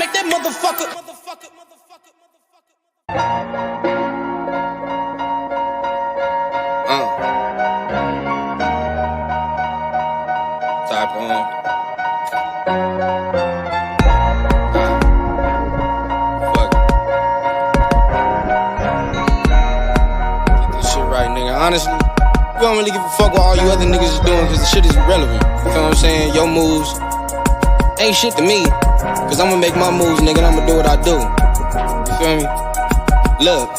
make that motherfucker. Type on. Fuck. Get this shit right, nigga. Honestly, we don't really give a fuck what all you other niggas is doing, cause the shit is irrelevant. You feel what I'm saying? Your moves ain't shit to me, cause I'ma make my moves, nigga, and I'ma do what I do. You feel me? Look.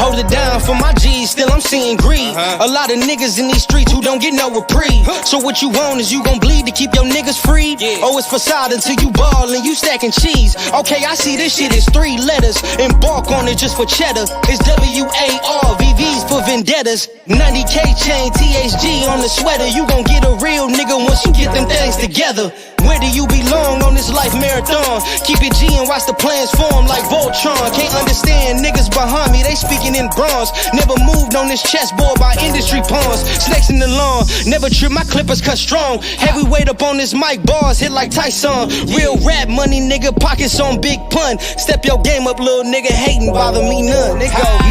Hold it down for my G's, still I'm seeing greed. A lot of niggas in these streets who don't get no reprieve. So what you want is you gon' bleed to keep your niggas freed? Oh, it's facade until you ball and you stacking cheese. Okay, I see this shit is 3 letters. Embark on it just for cheddar. It's WAR, VVs for vendettas. 90K chain, THG on the sweater. You gon' get a real nigga once you get them things together. Where do you belong on this life marathon? Keep it G and watch the plans form like Voltron. Can't understand niggas behind me, they speaking in bronze. Never moved on this chessboard by industry pawns. Snakes in the lawn, never trip, my clippers cut strong. Heavyweight up on this mic, bars hit like Tyson. Real rap money, nigga, pockets on big pun. Step your game up, little nigga, hating bother me none.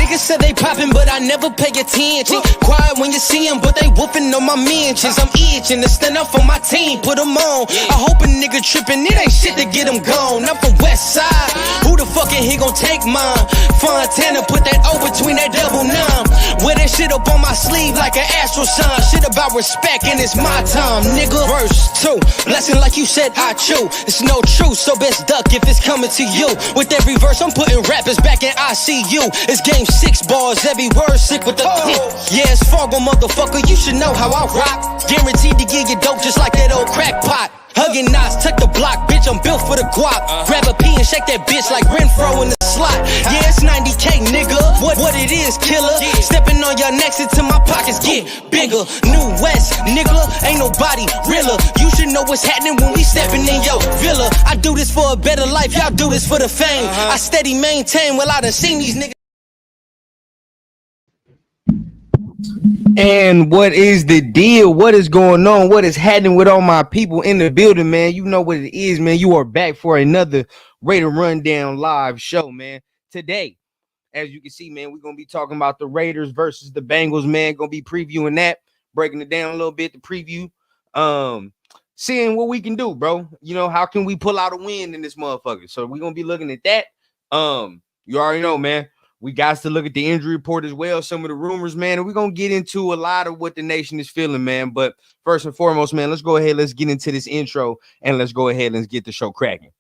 Niggas said they poppin', but I never pay attention. Quiet when you see 'em, but they whooping on my mentions. I'm itching to stand up for my team, put 'em on. I hope a nigga trippin', it ain't shit to get him gone. I'm from West Side, who the fuck in here gon' take mine? Fontana, put that O between that double 9. Wear that shit up on my sleeve like an astro sign. Shit about respect and it's my time, nigga. Verse 2, lesson like you said I chew. It's no truth, so best duck if it's coming to you. With every verse, I'm putting rappers back in ICU. It's game 6 bars, every word sick with the yeah, it's Fargo, motherfucker, you should know how I rock. Guaranteed to give you dope just like that old crack pot. Hugging knots, tuck the block, bitch, I'm built for the guap. Grab a P and shake that bitch like Renfro in the slot. Yeah, it's 90K, nigga, what it is, killer. Stepping on your necks until my pockets get bigger. New West, nigga, ain't nobody realer. You should know what's happening when we stepping in your villa. I do this for a better life, y'all do this for the fame. I steady maintain, well, I done seen these niggas. And what is the deal? What is going on? What is happening with all my people in the building, man? You know what it is, man. You are back for another Raider Rundown live show, man. Today, as you can see, man, we're going to be talking about the Raiders versus the Bengals, man. Going to be previewing that, breaking it down a little bit, the preview. Seeing what we can do, bro. You know, how can we pull out a win in this motherfucker? So we're going to be looking at that. You already know, man. We got to look at the injury report as well, some of the rumors, man, and we're going to get into a lot of what the nation is feeling, man. But first and foremost, man, let's go ahead. Let's get into this intro, and let's go ahead and get the show cracking.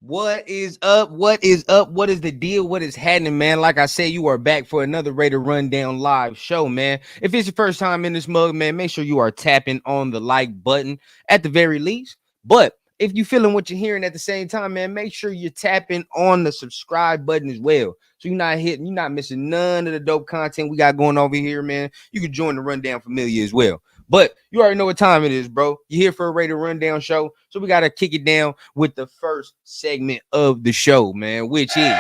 What is up? What is up? What is the deal? What is happening, man? Like I said, you are back for another Raider Rundown live show, man. If it's your first time in this mug, man, make sure you are tapping on the like button at the very least. But if you're feeling what you're hearing at the same time, man, make sure you're tapping on the subscribe button as well. So you're not missing none of the dope content we got going over here, man. You can join the Rundown Familia as well. But you already know what time it is, bro. You're here for a Raider Rundown show. So we got to kick it down with the first segment of the show, man, which is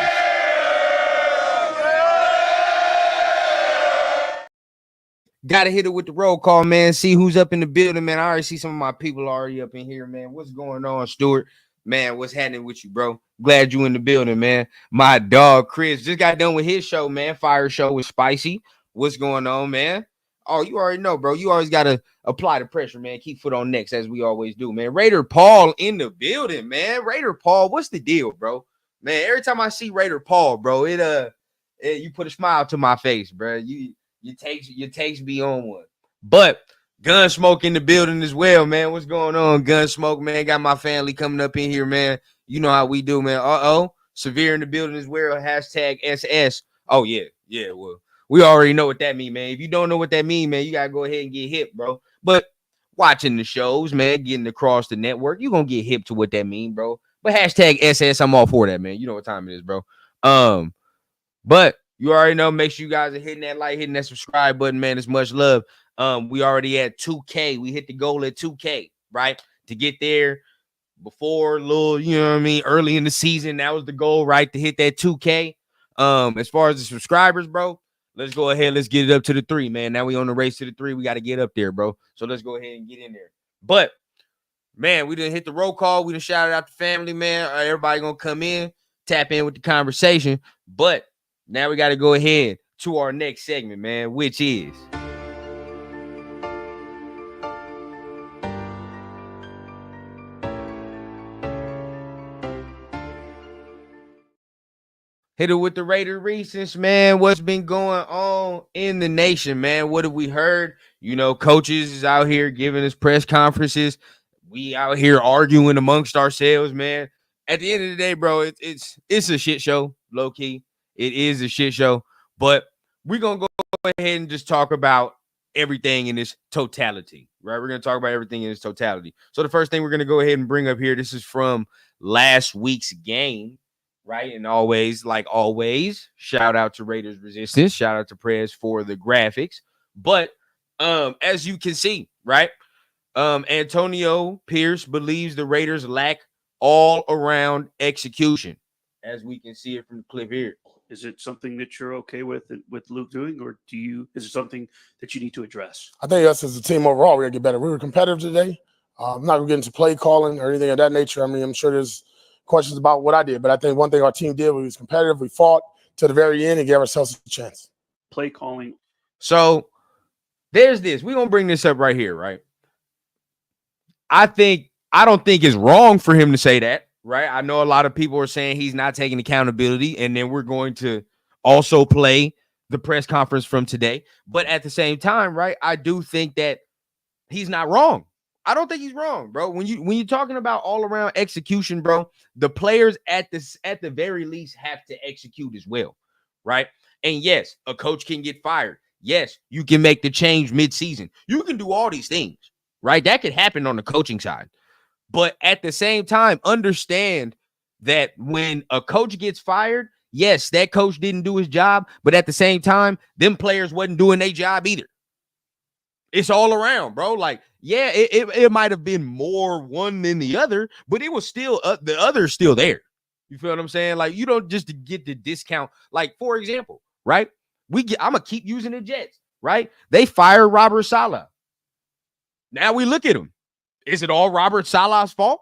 got to hit it with the roll call, man. See who's up in the building, man. I already see some of my people already up in here, man. What's going on, Stuart? Man, what's happening with you, bro? Glad you in the building, man. My dog, Chris, just got done with his show, man. Fire show with Spicy. What's going on, man? Oh, you already know, bro. You always got to apply the pressure, man. Keep foot on necks, as we always do, man. Raider Paul in the building, man. Raider Paul, what's the deal, bro? Man, every time I see Raider Paul, bro, you put a smile to my face, bro. You takes me on one. But Gunsmoke in the building as well, man. What's going on, Gunsmoke, man? Got my family coming up in here, man. You know how we do, man. Severe in the building as well. Hashtag SS. Oh, yeah. Yeah, well. We already know what that mean, man. If you don't know what that mean, man, you got to go ahead and get hip, bro. But watching the shows, man, getting across the network, you're going to get hip to what that mean, bro. But hashtag SS, I'm all for that, man. You know what time it is, bro. But you already know, make sure you guys are hitting that like, hitting that subscribe button, man. It's much love. We already at 2K. We hit the goal at 2K, right? To get there before little, you know what I mean, early in the season. That was the goal, right? To hit that 2K. As far as the subscribers, bro, let's go ahead. Let's get it up to the 3, man. Now we on the race to the 3. We got to get up there, bro. So let's go ahead and get in there. But man, we didn't hit the roll call. We done shouted out the family, man. Everybody gonna come in, tap in with the conversation. But now we got to go ahead to our next segment, man, which is hit it with the Raider Reasons, man. What's been going on in the nation, man? What have we heard? You know, coaches is out here giving us press conferences. We out here arguing amongst ourselves, man. At the end of the day, bro, it's a shit show, low key. It is a shit show, but we're gonna go ahead and just talk about everything in this totality, right? We're gonna talk about everything in this totality. So the first thing we're gonna go ahead and bring up here, this is from last week's game, right? And always, like always, shout out to Raiders Resistance, shout out to Prez for the graphics. But as you can see, right? Antonio Pierce believes the Raiders lack all-around execution, as we can see it from the clip here. Is it something that you're okay with Luke doing, or is it something that you need to address? I think us as a team overall, we got to get better. We were competitive today. I'm not going to get into play calling or anything of that nature. I mean, I'm sure there's questions about what I did, but I think one thing our team did, we was competitive. We fought to the very end and gave ourselves a chance. Play calling. So there's this. We're going to bring this up right here, right? I don't think it's wrong for him to say that, right? I know a lot of people are saying he's not taking accountability, and then we're going to also play the press conference from today. But at the same time, right, I do think that he's not wrong. I don't think he's wrong, bro. When you're talking about all-around execution, bro, the players at the very least have to execute as well, right? And yes, a coach can get fired. Yes, you can make the change mid-season. You can do all these things, right? That could happen on the coaching side. But at the same time, understand that when a coach gets fired, yes, that coach didn't do his job, but at the same time, them players wasn't doing their job either. It's all around, bro. Like, yeah, it might have been more one than the other, but it was still the other's still there. You feel what I'm saying? Like, you don't just get the discount. Like, for example, right? I'm gonna keep using the Jets, right? They fired Robert Saleh. Now we look at him. Is it all Robert Saleh's fault?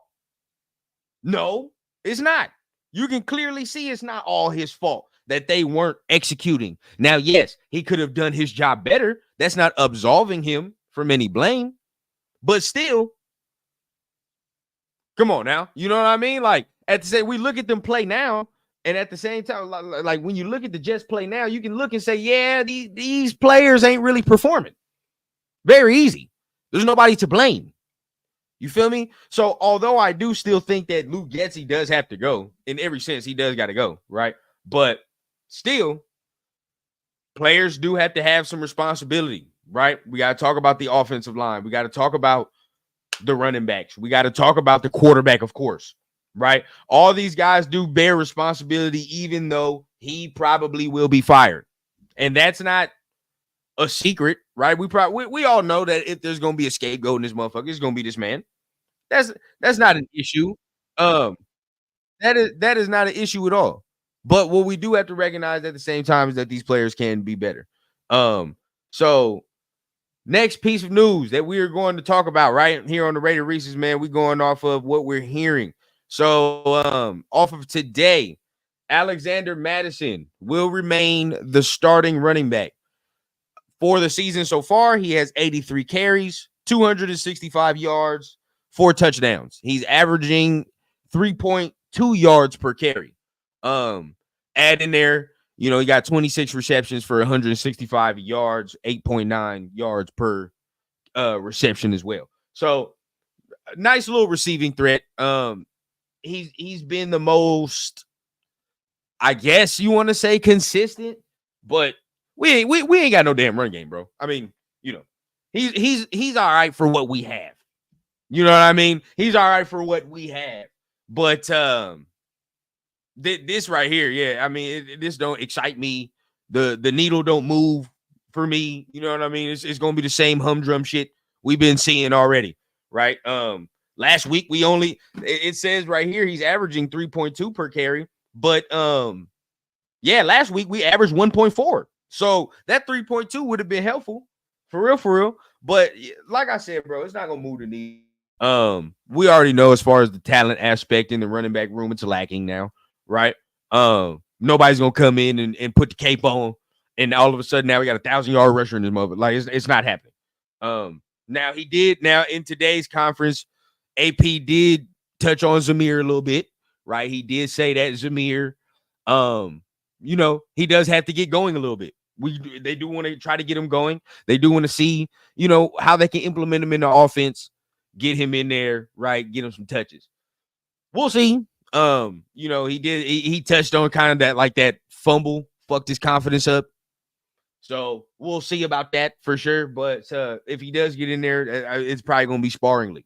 No, it's not. You can clearly see it's not all his fault that they weren't executing. Now, yes, he could have done his job better. That's not absolving him from any blame. But still, come on now. You know what I mean? Like, we look at them play now, and at the same time, like when you look at the Jets play now, you can look and say, yeah, these players ain't really performing. Very easy. There's nobody to blame. You feel me? So although I do still think that Luke Getsy does have to go, in every sense, he does got to go, right? But still, players do have to have some responsibility, right? We got to talk about the offensive line. We got to talk about the running backs. We got to talk about the quarterback, of course, right? All these guys do bear responsibility, even though he probably will be fired. And that's not a secret, right? We all know that if there's going to be a scapegoat in this motherfucker, it's going to be this man. That's not an issue. That is not an issue at all. But what we do have to recognize at the same time is that these players can be better. So next piece of news that we are going to talk about right here on the Raider Reese's, man, we're going off of what we're hearing. So off of today, Alexander Madison will remain the starting running back. For the season so far, he has 83 carries, 265 yards, 4 touchdowns. He's averaging 3.2 yards per carry. Add in there, you know, he got 26 receptions for 165 yards, 8.9 yards per reception as well. So nice little receiving threat. He's been the most, I guess you want to say, consistent, but we ain't got no damn run game, bro. I mean, you know, he's all right for what we have. You know what I mean? He's all right for what we have. But This right here, yeah. I mean, this don't excite me. The needle don't move for me. You know what I mean? It's gonna be the same humdrum shit we've been seeing already, right? Last week it says right here he's averaging 3.2 per carry, but yeah, last week we averaged 1.4. So that 3.2 would have been helpful, for real. But like I said, bro, it's not gonna move the needle. We already know as far as the talent aspect in the running back room, it's lacking now, right? Nobody's gonna come in and put the cape on, and all of a sudden now we got 1,000-yard rusher in this mother. Like it's not happening. Now in today's conference, AP did touch on Zamir a little bit, right? He did say that Zamir, he does have to get going a little bit. They do want to try to get him going. They do want to see, how they can implement him in the offense, get him in there, right? Get him some touches. We'll see. He touched on kind of that fumble fucked his confidence up. So we'll see about that for sure. But if he does get in there, it's probably gonna be sparingly,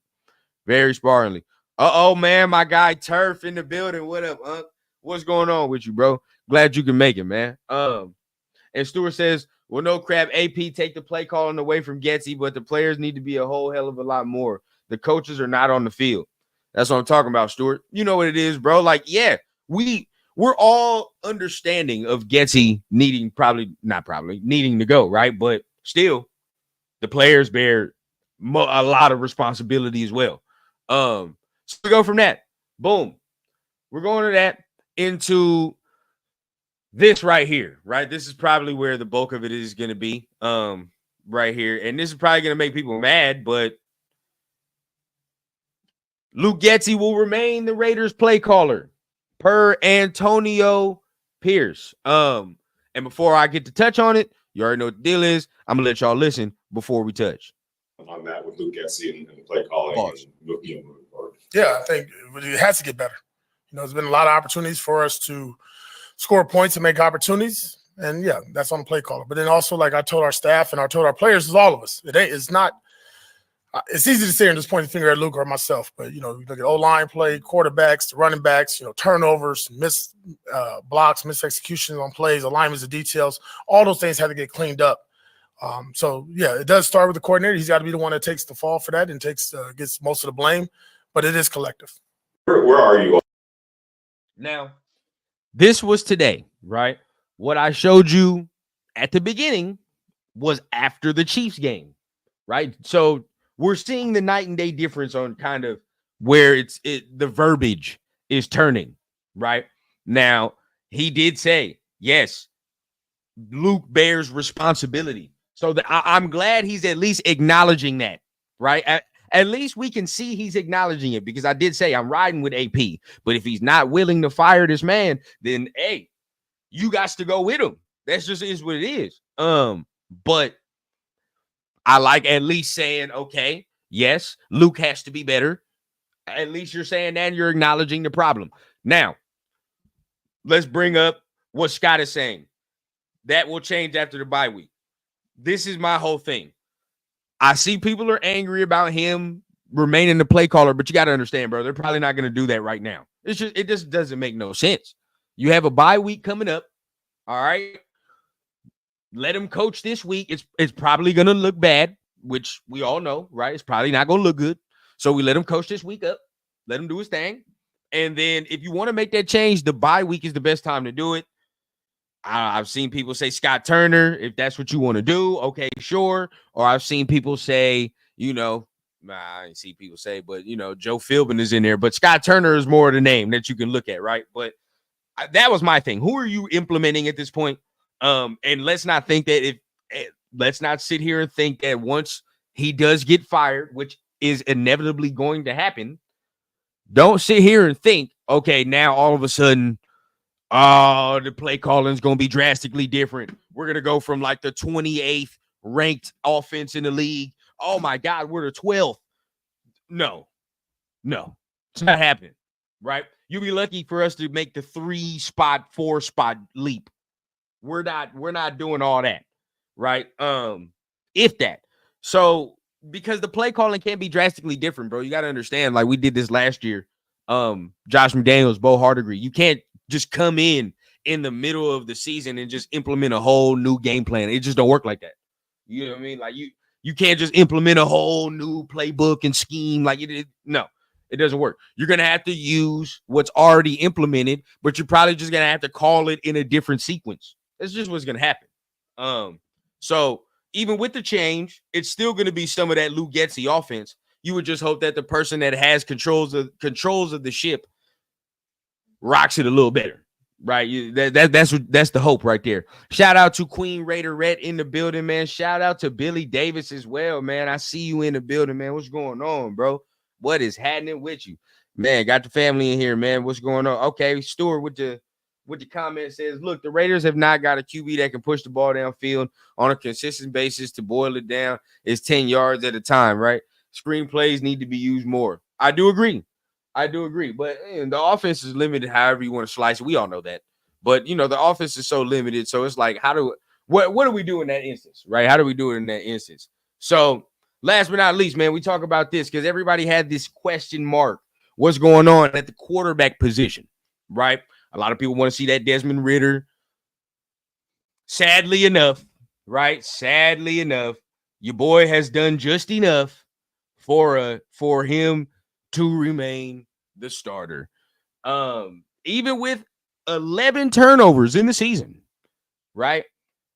very sparingly. Man, my guy Turf in the building. What up, Unc? What's going on with you, bro? Glad you can make it, man. And Stewart says, well, no crap. AP take the play calling away from Getsy, but the players need to be a whole hell of a lot more. The coaches are not on the field. That's what I'm talking about, Stewart. You know what it is, bro. Like, yeah, we're all understanding of Getsy needing to go, right? But still, the players bear a lot of responsibility as well. So we go from that. Boom. We're going to that into this right here, right? This is probably where the bulk of it is going to be, right here. And this is probably going to make people mad, but Luke Getsy will remain the Raiders play caller per Antonio Pierce. And before I get to touch on it, you already know what the deal is. I'm going to let y'all listen before we touch. On that with Luke Getsy and play calling and moving forward. Yeah, I think it has to get better. There's been a lot of opportunities for us to score points and make opportunities. And yeah, that's on the play caller. But then also, like I told our staff and I told our players, is all of us. It's easy to sit here and just point the finger at Luke or myself. But, you look at O-line play, quarterbacks, the running backs, turnovers, missed blocks, missed executions on plays, alignments of details. All those things have to get cleaned up. So, yeah, it does start with the coordinator. He's got to be the one that takes the fall for that and gets most of the blame. But it is collective. Where are you? Now, this was today, right? What I showed you at the beginning was after the Chiefs game, right? So we're seeing the night and day difference on kind of where the verbiage is turning, right? Now, he did say, yes, Luke bears responsibility. So I'm glad he's at least acknowledging that, right? At least we can see he's acknowledging it, because I did say I'm riding with AP. But if he's not willing to fire this man, then, hey, you got to go with him. That's just is what it is. But I like at least saying, okay, yes, Luke has to be better. At least you're saying that and you're acknowledging the problem. Now, let's bring up what Scott is saying. That will change after the bye week. This is my whole thing. I see people are angry about him remaining the play caller, but you got to understand, bro, they're probably not going to do that right now. It just doesn't make no sense. You have a bye week coming up. All right. Let him coach this week. It's probably going to look bad, which we all know, right? It's probably not going to look good. So we let him coach this week up. Let him do his thing. And then if you want to make that change, the bye week is the best time to do it. I've seen people say Scott Turner, if that's what you want to do, okay, sure. Or I've seen people say, I didn't see people say, but, Joe Philbin is in there. But Scott Turner is more of the name that you can look at, right? But that was my thing. Who are you implementing at this point? And let's not think that let's not sit here and think that once he does get fired, which is inevitably going to happen, don't sit here and think, okay, now all of a sudden, the play calling is going to be drastically different. We're going to go from like the 28th ranked offense in the league. Oh my God, we're the 12th. No, it's not happening, right? You'll be lucky for us to make the 4 spot leap. We're not doing all that, right? If that. So because the play calling can't be drastically different, bro. You got to understand, like we did this last year. Josh McDaniels, Bo Hardegree. You can't just come in the middle of the season and just implement a whole new game plan. It just don't work like that. You know what I mean? Like you can't just implement a whole new playbook and scheme. Like no, it doesn't work. You're going to have to use what's already implemented, but you're probably just going to have to call it in a different sequence. That's just what's going to happen. So even with the change, it's still going to be some of that Lou Getsy offense. You would just hope that the person that has controls of the ship rocks it a little better, right? That's the hope right there. Shout out to Queen Raider Rhett in the building, man. Shout out to Billy Davis as well, man. I see you in the building, man. What's going on, bro? What is happening with you, man? Got the family in here, man. What's going on? Okay, Stuart with the comment says, look, the Raiders have not got a QB that can push the ball downfield on a consistent basis. To boil it down, is 10 yards at a time, right? Screenplays need to be used more. I do agree. But the offense is limited however you want to slice it. We all know that. But, the offense is so limited. So it's like, what do we do in that instance, right? How do we do it in that instance? So last but not least, man, we talk about this because everybody had this question mark. What's going on at the quarterback position, right? A lot of people want to see that Desmond Ridder. Sadly enough, your boy has done just enough for him to remain the starter. Even with 11 turnovers in the season, right?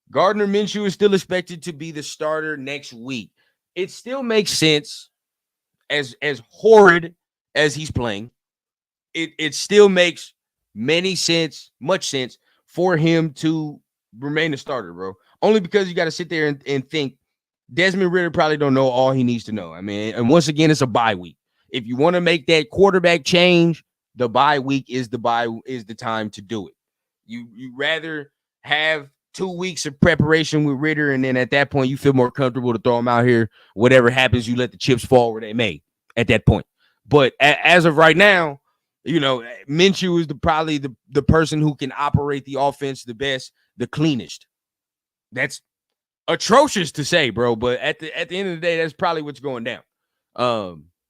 Gardner Minshew is still expected to be the starter next week. It still makes sense, as horrid as he's playing. It still makes much sense for him to remain a starter, bro. Only because you got to sit there and think Desmond Ridder probably don't know all he needs to know. I mean, and once again, it's a bye week. If you want to make that quarterback change, the bye week is the time to do it. You rather have 2 weeks of preparation with Ridder, and then at that point you feel more comfortable to throw him out here. Whatever happens, you let the chips fall where they may at that point. But as of right now, Minshew is probably the person who can operate the offense the best, the cleanest. That's atrocious to say, bro, but at the end of the day, that's probably what's going down.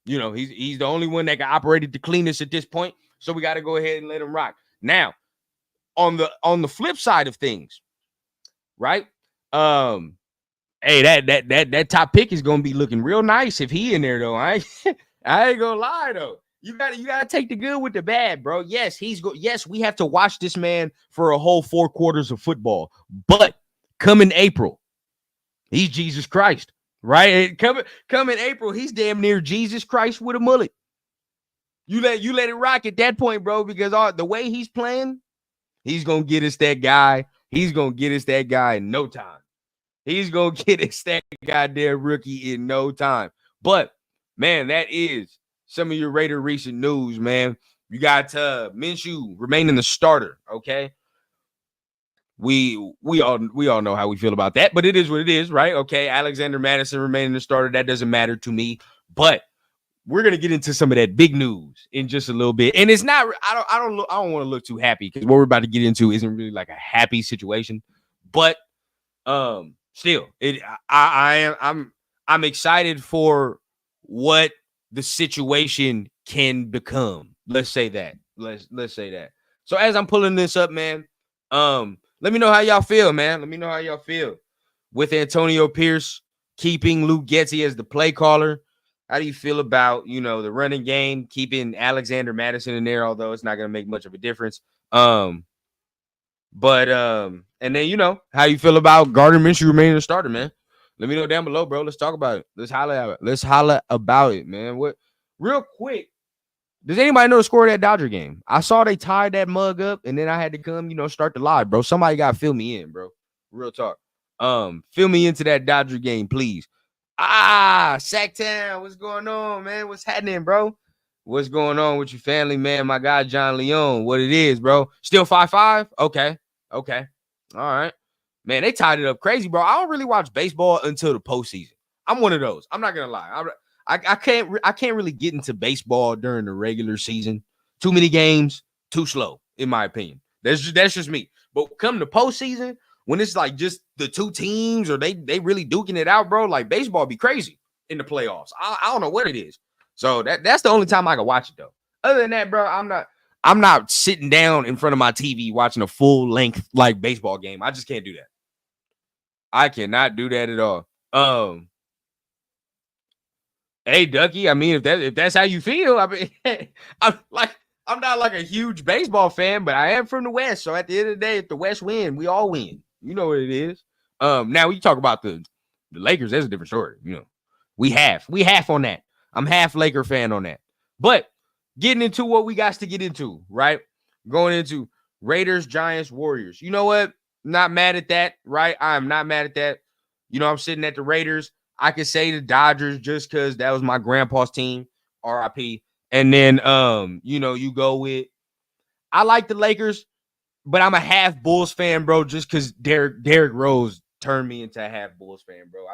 He's the only one that can operate it the cleanest at this point, so we got to go ahead and let him rock. Now, on the flip side of things, right? Hey, that top pick is gonna be looking real nice if he in there though. I ain't gonna lie though. You gotta take the good with the bad, bro. Yes, yes, we have to watch this man for a whole 4 quarters of football, but coming April, he's Jesus Christ, right? Coming April, he's damn near Jesus Christ with a mullet. You let it rock at that point, bro, because the way he's playing, he's gonna get us that guy. He's gonna get us that guy in no time. He's gonna get us that goddamn rookie in no time. But man, that is some of your Raider recent news, man. You got Minshew remaining the starter. Okay, we all know how we feel about that, but it is what it is, right? Okay, Alexander Madison remaining the starter. That doesn't matter to me, but we're gonna get into some of that big news in just a little bit. And it's not. I don't want to look too happy because what we're about to get into isn't really like a happy situation, but still, I'm excited for what the situation can become. Let's say that. Let's say that. So as I'm pulling this up, man, let me know how y'all feel, man. Let me know how y'all feel with Antonio Pierce keeping Luke Getsy as the play caller. How do you feel about, the running game, keeping Alexander Madison in there, although it's not going to make much of a difference. And then, how you feel about Gardner Minshew remaining the starter, man. Let me know down below, bro. Let's talk about it. Let's holla about it, man. Real quick, does anybody know the score of that Dodger game? I saw they tied that mug up, and then I had to come, start the live, bro. Somebody got to fill me in, bro. Real talk. Fill me into that Dodger game, please. Sacktown, what's going on, man? What's happening, bro? What's going on with your family, man? My guy, John Leone. What it is, bro? Still 5-5? Okay. All right. Man, they tied it up crazy, bro. I don't really watch baseball until the postseason. I'm one of those. I'm not going to lie. I can't really get into baseball during the regular season. Too many games, too slow, in my opinion. That's just me. But come to postseason, when it's like just the two teams or they really duking it out, bro, like baseball be crazy in the playoffs. I don't know what it is. So that's the only time I can watch it, though. Other than that, bro, I'm not I'm not sitting down in front of my TV watching a full length like baseball game. I just can't do that. I cannot do that at all. Hey Ducky, I mean, if that's how you feel, I mean, I'm not like a huge baseball fan, but I am from the West. So at the end of the day, if the West win, we all win. You know what it is. Now we talk about the Lakers, that's a different story. You know, we half on that. I'm half Laker fan on that. But getting into what we got to get into, right? Going into Raiders, Giants, Warriors. You know what? Not mad at that, right? I'm not mad at that. You know, I'm sitting at the Raiders. I could say the Dodgers just because that was my grandpa's team, RIP. And then, you know, you go with, I like the Lakers, but I'm a half Bulls fan, bro, just because Derrick Rose turned me into a half Bulls fan, bro.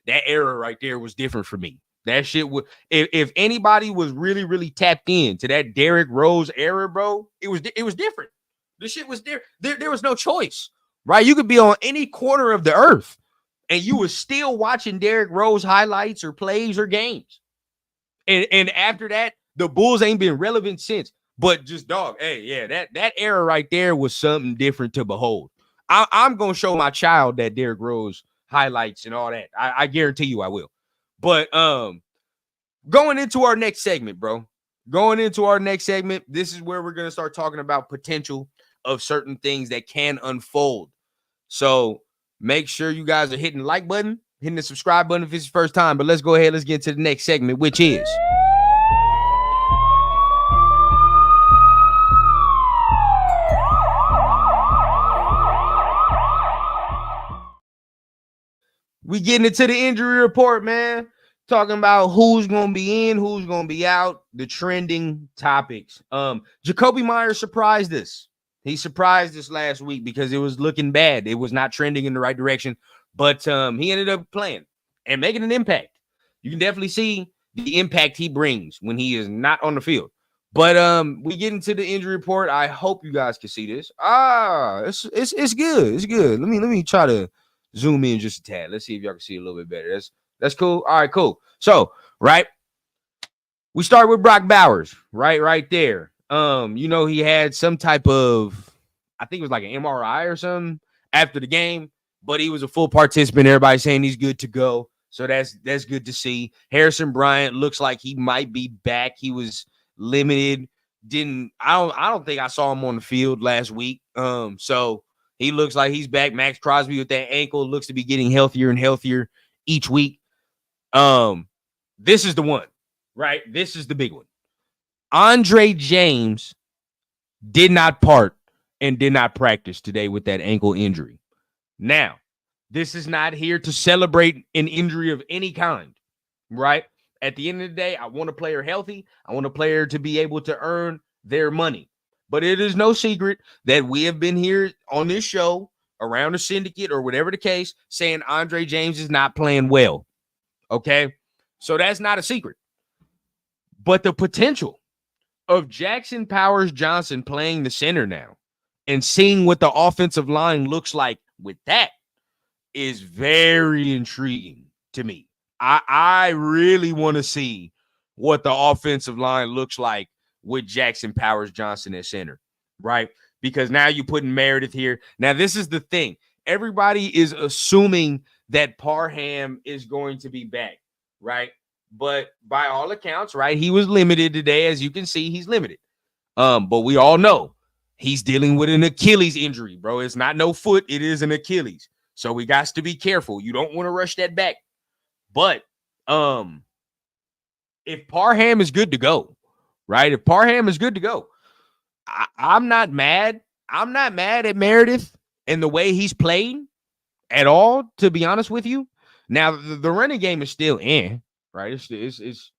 That era right there was different for me. That shit would, if anybody was really, really tapped into that Derrick Rose era, bro, it was different. The shit was there. There was no choice, right? You could be on any corner of the earth and you were still watching Derrick Rose highlights or plays or games. And after that, the Bulls ain't been relevant since. But just, dog, hey, yeah, that era right there was something different to behold. I'm going to show my child that Derrick Rose highlights and all that. I guarantee you I will. But going into our next segment, bro. Going into our next segment, this is where we're going to start talking about potential of certain things that can unfold. So make sure you guys are hitting the like button, hitting the subscribe button if it's your first time. But let's go ahead. Let's get to the next segment, which is we getting into the injury report, man. Talking about who's going to be in, who's going to be out, the trending topics. Jacoby Myers surprised us. He surprised us last week because it was looking bad. It was not trending in the right direction, but he ended up playing and making an impact. You can definitely see the impact he brings when he is not on the field. But we get into the injury report. I hope you guys can see this. It's good. It's good. Let me try to zoom in just a tad. Let's see if y'all can see a little bit better. That's cool. All right, cool. So, right, we start with Brock Bowers, right there. You know, he had some type of, I think it was like an MRI or something after the game, but he was a full participant. Everybody saying he's good to go. So that's good to see. Harrison Bryant looks like he might be back. He was limited. I don't think I saw him on the field last week. So he looks like he's back. Max Crosby with that ankle looks to be getting healthier and healthier each week. This is the one, right? This is the big one. Andre James did not part and did not practice today with that ankle injury. Now, this is not here to celebrate an injury of any kind, right? At the end of the day, I want a player healthy. I want a player to be able to earn their money. But it is no secret that we have been here on this show, around the syndicate or whatever the case, saying Andre James is not playing well. Okay? So that's not a secret. But the potential of Jackson Powers Johnson playing the center now and seeing what the offensive line looks like with that is very intriguing to me. I really want to see what the offensive line looks like with Jackson Powers Johnson at center, right? Because now you're putting Meredith here. Now, this is the thing. Everybody is assuming that Parham is going to be back, right? But by all accounts, right, he was limited today. As you can see, he's limited. But we all know he's dealing with an Achilles injury, bro. It's not no foot. It is an Achilles. So we got to be careful. You don't want to rush that back. But if Parham is good to go, right? If Parham is good to go, I'm not mad. I'm not mad at Meredith and the way he's played at all, to be honest with you. Now, the running game is still in, right? It's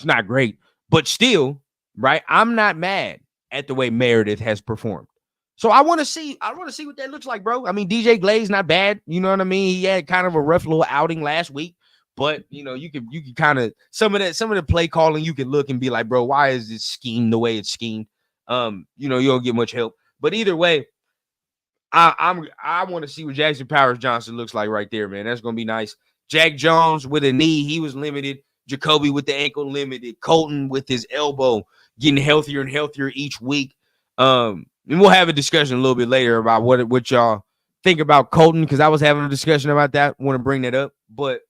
not great, but still, right? I'm not mad at the way Meredith has performed. So I want to see what that looks like, bro. I mean, DJ Glaze not bad. You know what I mean? He had kind of a rough little outing last week, but you know, you can kind of some of the play calling, you can look and be like, bro, why is this schemed the way it's schemed? You know, you don't get much help. But either way, I want to see what Jackson Powers Johnson looks like right there, man. That's gonna be nice. Jack Jones with a knee, he was limited. Jacoby with the ankle limited. Colton with his elbow getting healthier and healthier each week. And we'll have a discussion a little bit later about what y'all think about Colton, because I was having a discussion about that. Want to bring that up, but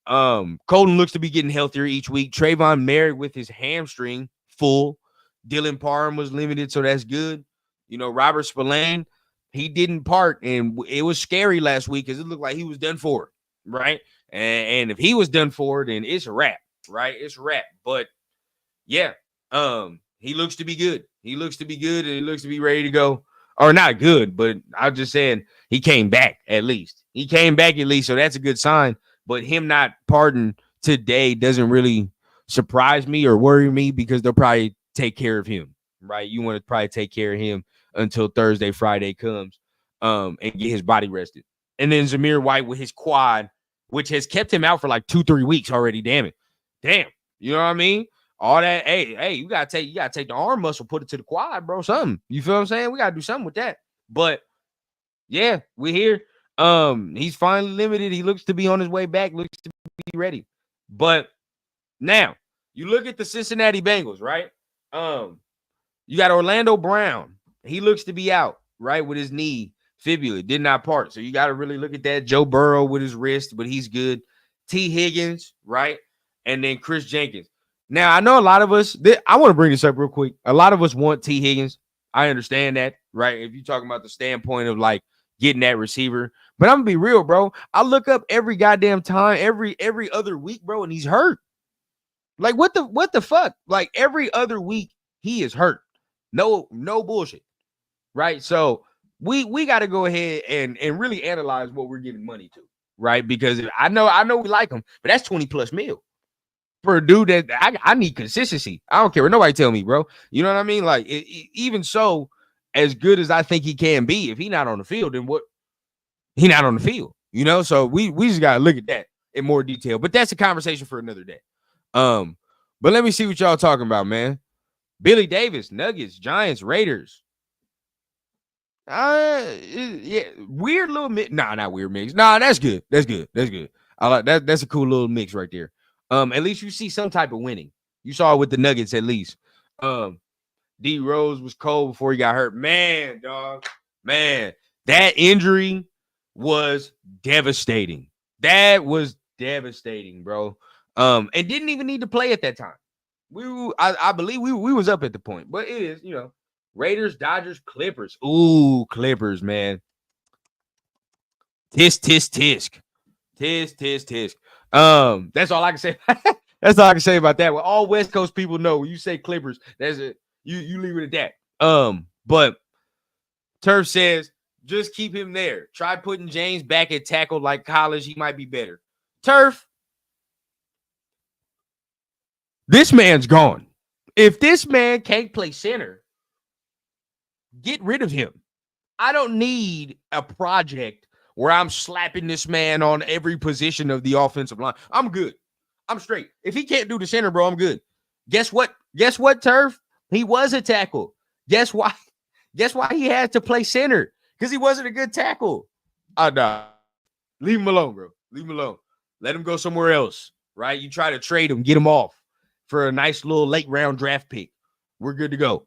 Colton looks to be getting healthier each week. Trayvon Merritt with his hamstring full. Dylan Parham was limited, so that's good. You know, Robert Spillane, he didn't part, and it was scary last week because it looked like he was done for, right? And if he was done for, then it's a wrap, right? It's a wrap. But yeah, he looks to be good. He looks to be good, and he looks to be ready to go. Or not good, but I'm just saying he came back at least. He came back at least, so that's a good sign. But him not parting today doesn't really surprise me or worry me, because they'll probably take care of him, right? You want to probably take care of him until Thursday, Friday comes, and get his body rested. And then Zamir White with his quad, which has kept him out for like 2-3 weeks already. Damn. You know what I mean? All that. Hey, you gotta take the arm muscle, put it to the quad, bro. Something. You feel what I'm saying? We gotta do something with that. But yeah, we're here. He's finally limited. He looks to be on his way back, looks to be ready. But now you look at the Cincinnati Bengals, right? You got Orlando Brown. He looks to be out, right, with his knee fibula, did not part. So you got to really look at that. Joe Burrow with his wrist, but he's good. T. Higgins, right? And then Chris Jenkins. Now, I know a lot of us, I want to bring this up real quick. A lot of us want T. Higgins. I understand that, right? If you're talking about the standpoint of like getting that receiver. But I'm going to be real, bro. I look up every goddamn time, every other week, bro, and he's hurt. Like, what the fuck? Like, every other week, he is hurt. No bullshit, right? So we got to go ahead and really analyze what we're giving money to, right? Because I know we like him, but that's 20+ mil for a dude that I need consistency. I don't care what nobody tell me, bro. You know what I mean? Like, even so, as good as I think he can be, if he not on the field, then what? He not on the field, you know? So we just got to look at that in more detail. But that's a conversation for another day. But let me see what y'all talking about, man. Billy Davis, Nuggets, Giants, Raiders. Yeah, weird little mix. Nah, not weird mix. Nah, that's good. That's good. I like that. That's a cool little mix right there. At least you see some type of winning. You saw it with the Nuggets, at least. D Rose was cold before he got hurt. Man, dog. Man, that injury was devastating. That was devastating, bro. And didn't even need to play at that time. I believe we was up at the point, but it is, you know, Raiders, Dodgers, Clippers. Ooh, Clippers, man. Tisk. That's all I can say. That's all I can say about that. Well, all West Coast people know when you say Clippers, that's it. You leave it at that. But Turf says just keep him there. Try putting James back at tackle like college. He might be better. Turf. This man's gone. If this man can't play center, get rid of him. I don't need a project where I'm slapping this man on every position of the offensive line. I'm good. I'm straight. If he can't do the center, bro, I'm good. Guess what? Turf? He was a tackle. Guess why? Guess why he had to play center? Because he wasn't a good tackle. Nah. Leave him alone, bro. Leave him alone. Let him go somewhere else, right? You try to trade him, get him off for a nice little late round draft pick. We're good to go.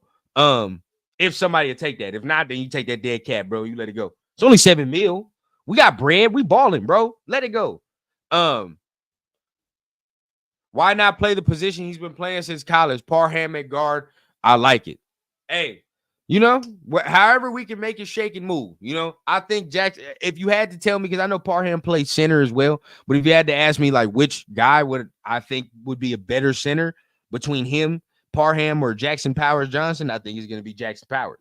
If somebody will take that. If not, then you take that dead cat, bro. You let it go. It's only $7 million. We got bread. We balling, bro. Let it go. Why not play the position he's been playing since college? Parham at guard. I like it. Hey, you know, however we can make it shake and move. You know, I think Jackson, if you had to tell me, because I know Parham plays center as well, but if you had to ask me, like, which guy would I think would be a better center between him, Parham, or Jackson Powers Johnson, I think it's going to be Jackson Powers.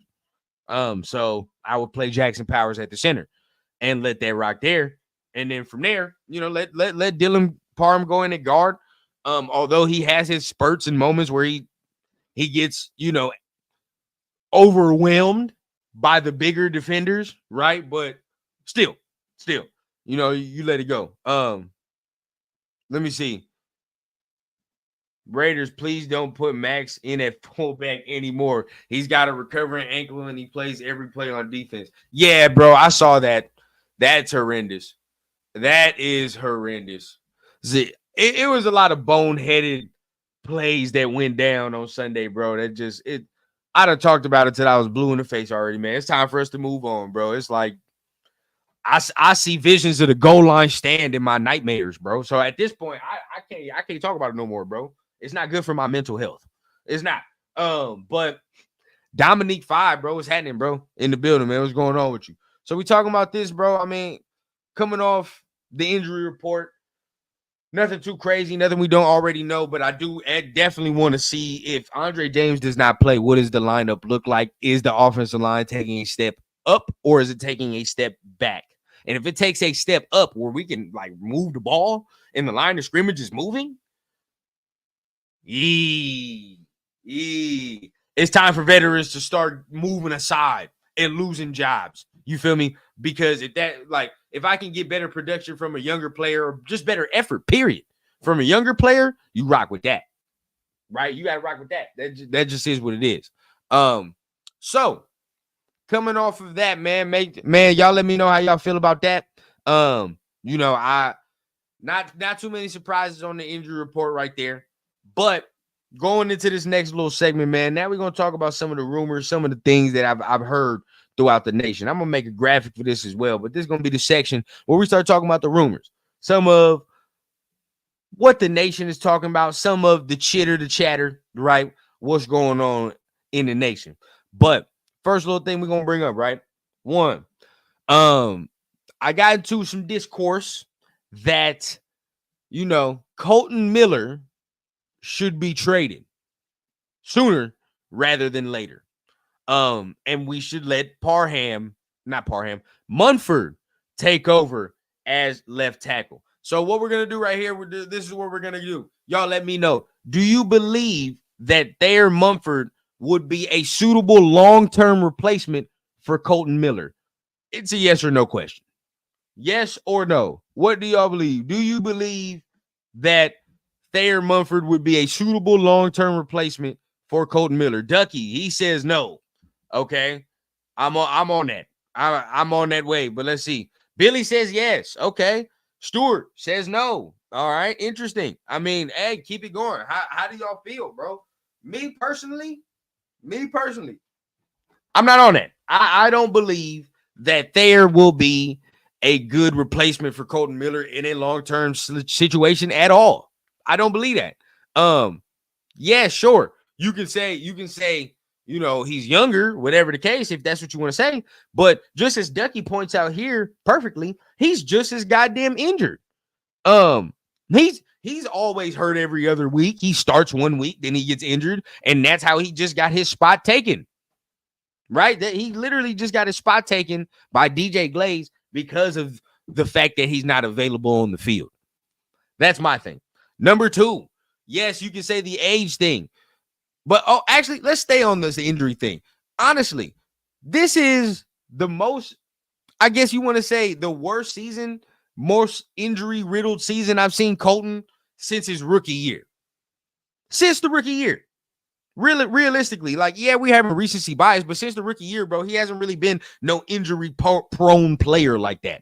So I would play Jackson Powers at the center and let that rock there. And then from there, you know, let Dylan Parham go in at guard. Although he has his spurts and moments where he gets, you know, overwhelmed by the bigger defenders, right? But still, you know, you let it go. Let me see. Raiders, please don't put Max in at fullback anymore. He's got a recovering ankle and he plays every play on defense. Yeah, bro, I saw that. That's horrendous. That is horrendous. See, it was a lot of boneheaded plays that went down on Sunday, bro. I done talked about it till I was blue in the face already, man. It's time for us to move on, bro. It's like I see visions of the goal line stand in my nightmares, bro. So at this point, I can't talk about it no more, bro. It's not good for my mental health. It's not. But Dominique 5, bro, what's happening, bro? In the building, man. What's going on with you? So we talking about this, bro. I mean, coming off the injury report, nothing too crazy, nothing we don't already know, but I definitely want to see if Andre James does not play, what does the lineup look like? Is the offensive line taking a step up or is it taking a step back? And if it takes a step up where we can like move the ball and the line of scrimmage is moving, it's time for veterans to start moving aside and losing jobs. You feel me? Because if I can get better production from a younger player or just better effort, period, from a younger player, you rock with that, right? You got to rock with that. That just is what it is. So coming off of that, man, y'all let me know how y'all feel about that. You know, not too many surprises on the injury report right there, but going into this next little segment, man, now we're going to talk about some of the rumors, some of the things that I've heard throughout the nation. I'm going to make a graphic for this as well, but this is going to be the section where we start talking about the rumors, some of what the nation is talking about, some of the chitter, the chatter, right? What's going on in the nation. But first little thing we're going to bring up, right? One, I got into some discourse that, you know, Colton Miller should be traded sooner rather than later. And we should let Munford take over as left tackle. So what we're going to do right here, this is what we're going to do. Y'all let me know. Do you believe that Thayer Munford would be a suitable long-term replacement for Colton Miller? It's a yes or no question. Yes or no? What do y'all believe? Do you believe that Thayer Munford would be a suitable long-term replacement for Colton Miller? Ducky, he says no. Okay, I'm on that. I'm on that way. But let's see. Billy says yes. Okay. Stuart says no. All right. Interesting. I mean, hey, keep it going. How do y'all feel, bro? Me personally, I'm not on that. I don't believe that Thayer will be a good replacement for Colton Miller in a long-term situation at all. I don't believe that. Yeah, sure. You can say, you know, he's younger, whatever the case, if that's what you want to say. But just as Ducky points out here perfectly, he's just as goddamn injured. He's always hurt every other week. He starts one week, then he gets injured, and that's how he just got his spot taken. Right? That he literally just got his spot taken by DJ Glaze because of the fact that he's not available on the field. That's my thing. Number two, yes, you can say the age thing. But actually, let's stay on this injury thing. Honestly, this is the most, I guess you want to say, the worst season, most injury-riddled season I've seen Colton since his rookie year. Since the rookie year. Realistically, like, yeah, we have a recency bias, but since the rookie year, bro, he hasn't really been no injury-prone player like that,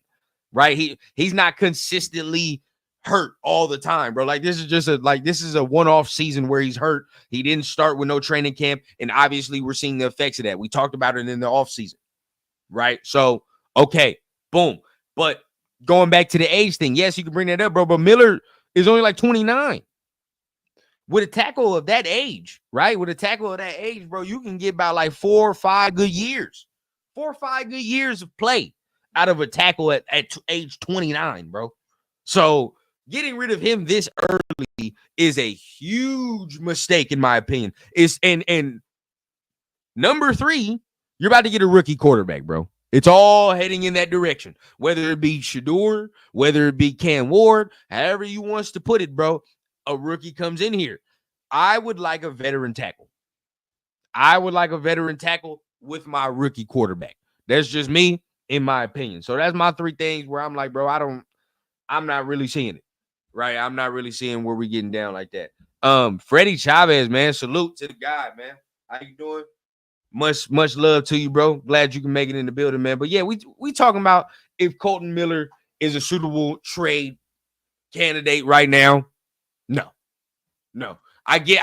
right? He's not consistently hurt all the time, bro. Like, this is a one-off season where he's hurt. He didn't start with no training camp, and obviously we're seeing the effects of that. We talked about it in the offseason, right? So, okay, boom. But going back to the age thing, yes, you can bring that up, bro, but Miller is only like 29. With a tackle of that age, right? With a tackle of that age, bro, you can get about like 4 or 5 good years. 4 or 5 good years of play out of a tackle at age 29, bro. So getting rid of him this early is a huge mistake, in my opinion. And number 3, you're about to get a rookie quarterback, bro. It's all heading in that direction. Whether it be Shador, whether it be Cam Ward, however you wants to put it, bro. A rookie comes in here. I would like a veteran tackle. With my rookie quarterback. That's just me, in my opinion. So that's my 3 things where I'm like, bro, I'm not really seeing it, right? I'm not really seeing where we getting down like that. Freddie Chavez, man, salute to the guy, man. How you doing? Much love to you, bro. Glad you can make it in the building, man. But yeah, we talking about if Colton Miller is a suitable trade candidate right now. No. I get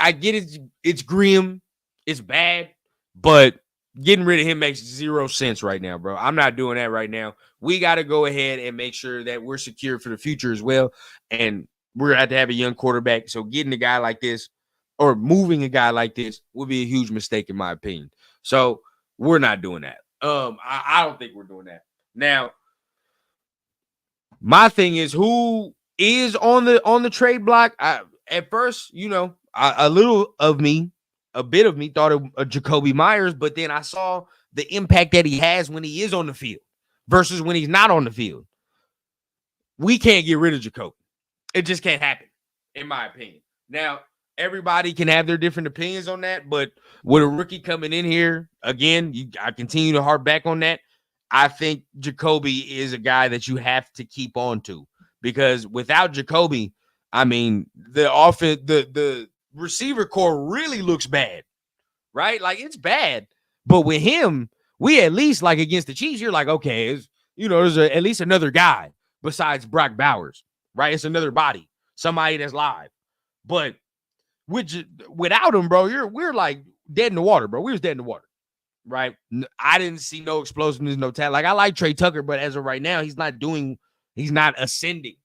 it's grim, it's bad, but getting rid of him makes 0 sense right now, bro. I'm not doing that right now. We got to go ahead and make sure that we're secure for the future as well. And we're going to have a young quarterback. So getting a guy like this or moving a guy like this would be a huge mistake, in my opinion. So we're not doing that. I don't think we're doing that. Now, my thing is, who is on the trade block? At first, a bit of me thought of Jacoby Myers, but then I saw the impact that he has when he is on the field versus when he's not on the field. We can't get rid of Jacoby. It just can't happen, in my opinion. Now, everybody can have their different opinions on that, but with a rookie coming in here, again, I continue to harp back on that. I think Jacoby is a guy that you have to keep on to, because without Jacoby, I mean, the receiver core really looks bad, right? Like, it's bad. But with him, we at least, like against the Chiefs, you're like, okay, there's at least another guy besides Brock Bowers, right? It's another body, somebody that's live. But without him, bro, we're like dead in the water, bro. We was dead in the water, right? I didn't see no explosiveness, no talent. Like, I like Trey Tucker, but as of right now, he's not ascending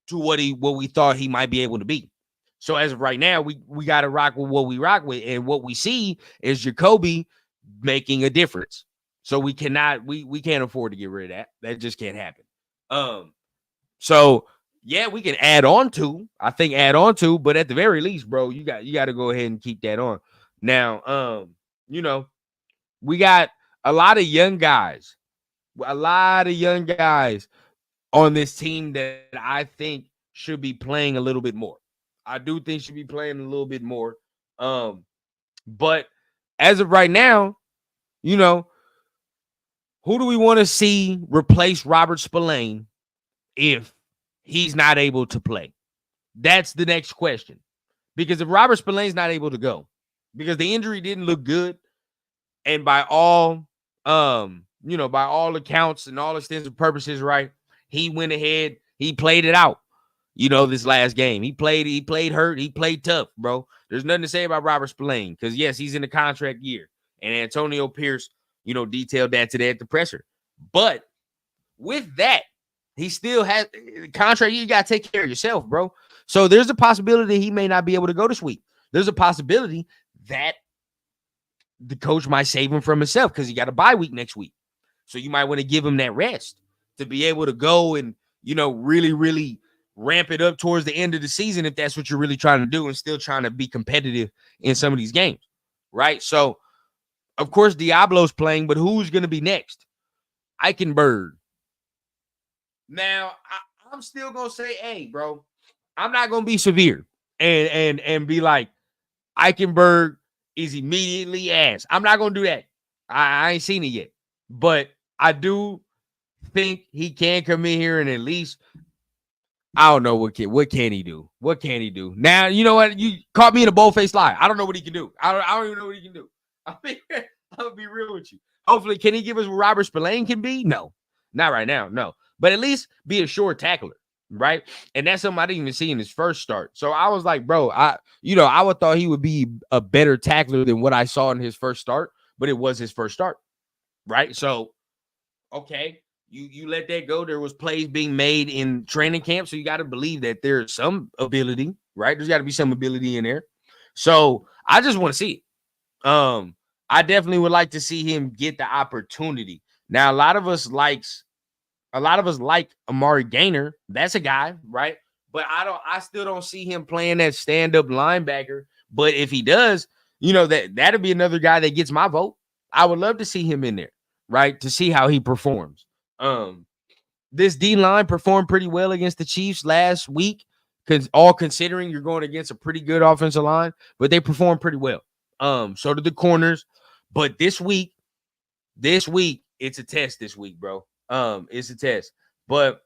to what we thought he might be able to be. So as of right now, we got to rock with what we rock with, and what we see is Jacoby making a difference. So we can't afford to get rid of that. That just can't happen. So yeah, we can add on to, but at the very least, bro, you got to go ahead and keep that on. Now, we got a lot of young guys on this team that I think should be playing a little bit more. I do think should be playing a little bit more. But as of right now, who do we want to see replace Robert Spillane if he's not able to play? That's the next question. Because if Robert Spillane's not able to go, because the injury didn't look good, and by all accounts and all extents and purposes, right, he went ahead, he played it out. This last game, he played hurt, he played tough, bro. There's nothing to say about Robert Spillane, because yes, he's in the contract year, and Antonio Pierce, detailed that today at the presser. But with that, he still has contract. You got to take care of yourself, bro. So there's a possibility he may not be able to go this week. There's a possibility that the coach might save him from himself because he got a bye week next week. So you might want to give him that rest to be able to go and, really, really ramp it up towards the end of the season if that's what you're really trying to do, and still trying to be competitive in some of these games, right? So, of course, Diablo's playing, but who's going to be next? Eichenberg. Now, I'm still going to say, hey, bro, I'm not going to be severe and be like, Eichenberg is immediately ass. I'm not going to do that. I ain't seen it yet. But I do think he can come in here and at least, I don't know what can he do? What can he do? Now, you know what? You caught me in a bold-faced lie. I don't know what he can do. I don't even know what he can do. I mean, I'll be real with you. Hopefully, can he give us what Robert Spillane can be? No. Not right now, no. But at least be a sure tackler, right? And that's something I didn't even see in his first start. So I was like, bro, I would thought he would be a better tackler than what I saw in his first start, but it was his first start, right? So, okay. You let that go. There was plays being made in training camp, so you got to believe that there's some ability, right? There's got to be some ability in there. So I just want to see it. I definitely would like to see him get the opportunity. Now, a lot of us like Amari Gaynor. That's a guy, right? But I still don't see him playing that stand-up linebacker. But if he does, that'll be another guy that gets my vote. I would love to see him in there, right? To see how he performs. This D-line performed pretty well against the Chiefs last week, because all considering you're going against a pretty good offensive line, but they performed pretty well. So did the corners. But this week, it's a test this week, bro. It's a test. But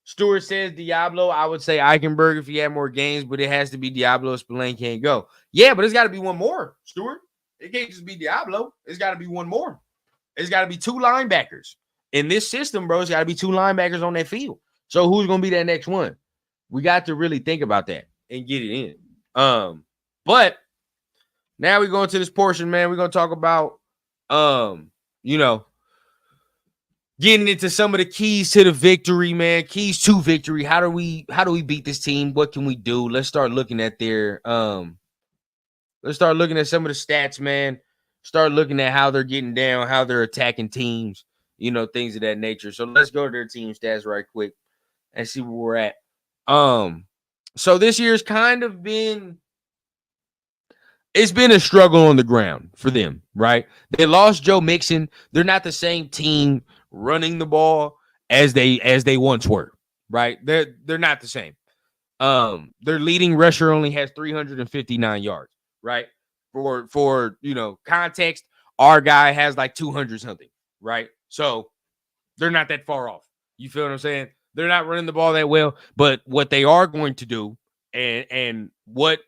Stewart says Diablo. I would say Eichenberg if he had more games, but it has to be Diablo. Spillane can't go. Yeah, but it's got to be one more, Stewart. It can't just be Diablo. It's got to be one more. It's got to be two linebackers. In this system, bro, it's got to be two linebackers on that field. So who's going to be that next one? We got to really think about that and get it in. But now we go into this portion, man. We're gonna talk about getting into some of the keys to the victory, man. Keys to victory. How do we beat this team? What can we do? Let's start looking at let's start looking at some of the stats, man. Start looking at how they're getting down, how they're attacking teams, things of that nature. So let's go to their team stats right quick and see where we're at. So this year's kind of been a struggle on the ground for them, right? They lost Joe Mixon. They're not the same team running the ball as they once were, right? They're not the same. Their leading rusher only has 359 yards, right? For context, our guy has like 200 something, right? So they're not that far off. You feel what I'm saying? They're not running the ball that well, but what they are going to do and what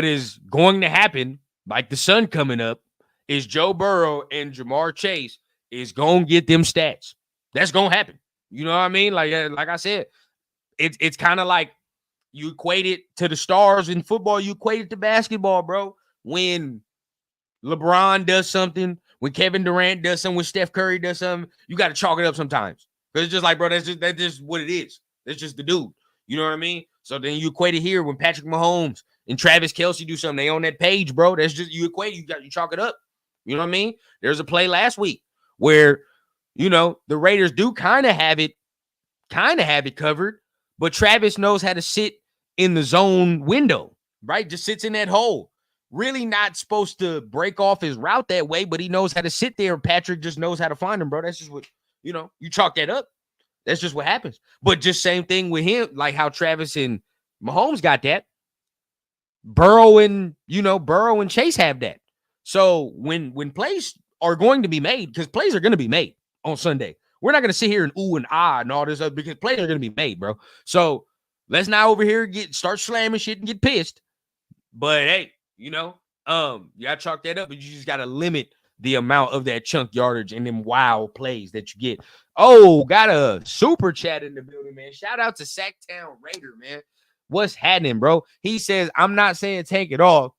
is going to happen, like the sun coming up, is Joe Burrow and Jamar Chase is going to get them stats. That's going to happen. You know what I mean? Like I said, it's kind of like you equate it to the stars in football. You equate it to basketball, bro. When LeBron does something, when Kevin Durant does something, when Steph Curry does something, you got to chalk it up sometimes. Because it's just like, bro, that's just what it is. That's just the dude. You know what I mean? So then you equate it here when Patrick Mahomes and Travis Kelce do something. They on that page, bro. That's just you equate. You chalk it up. You know what I mean? There's a play last week where, the Raiders do kind of have it covered, but Travis knows how to sit in the zone window, right? Just sits in that hole. Really not supposed to break off his route that way, but he knows how to sit there. Patrick just knows how to find him, bro. That's just what, you chalk that up. That's just what happens. But just same thing with him, like how Travis and Mahomes got that. Burrow and Chase have that. So when plays are going to be made, because plays are going to be made on Sunday. We're not going to sit here and ooh and ah and all this other, because plays are going to be made, bro. So let's not over here start slamming shit and get pissed. But hey, you gotta chalk that up, but you just gotta limit the amount of that chunk yardage and them wild plays that you get. Oh, got a super chat in the building, man. Shout out to Sacktown Raider, man. What's happening, bro? He says, I'm not saying take it off.